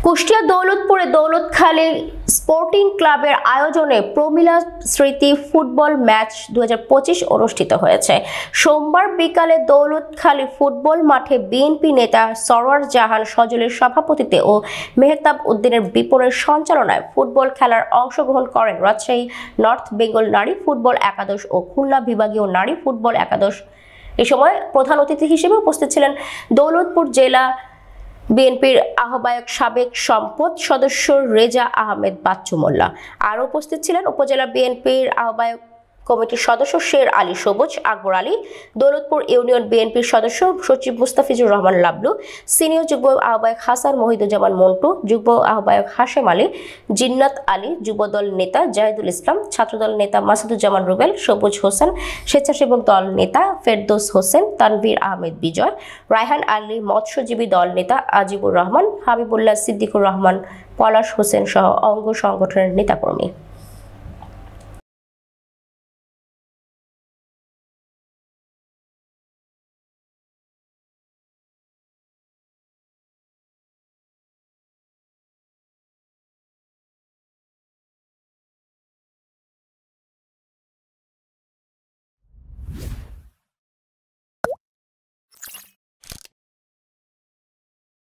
Kushtia দৌলতপুরে Daulatkhali sporting ক্লাবের আয়োজনে প্রমিলা স্মৃতি ফুটবল ম্যাচ 2025 অনুষ্ঠিত হয়েছে। সোমবার বিকালে দৌলতখালী ফুটবল মাঠে বিএনপি নেতা সরওয়ার জাহান সজলের সভাপতিত্বে ও মেহতাব উদ্দিনের বিপণের সঞ্চালনায় ফুটবল খেলার অংশগ্রহণ করেন রাজশাহী নর্থ বেঙ্গল নারী ফুটবল একাদশ ও খুলনা বিভাগীয় নারী ফুটবল একাদশ। এ সময় প্রধান অতিথি হিসেবে উপস্থিত ছিলেন দৌলতপুর জেলা বিএনপির আহ্বায়ক সাবেক সম্পদ সদস্য রেজা আহমেদ বাচ্চু মোল্লা। আরও উপস্থিত ছিলেন উপজেলা বিএনপির আহ্বায়ক কমিটির সদস্য শের আলী সবুজ, আকবর আলী, দৌলতপুর ইউনিয়ন বিএনপির সদস্য সচিব মুস্তাফিজুর রহমান লাবলু, সিনিয়র যুগ্ম আহ্বায়ক হাসান মহিদুজ্জামান মন্টু, যুগ্ম আহ্বায়ক হাশেম আলী, জিন্নাত আলী, যুবদল নেতা জাহিদুল ইসলাম, ছাত্রদল নেতা মাসুদুজ্জামান রুবেল, সবুজ হোসেন, স্বেচ্ছাসেবক দল নেতা ফেরদৌস হোসেন, তানভীর আহমেদ বিজয়, রায়হান আলী, মৎস্যজীবী দল নেতা আজিবুর রহমান, হাবিবুল্লাহ, সিদ্দিকুর রহমান, পলাশ হোসেন সহ অঙ্গ সংগঠনের নেতাকর্মী।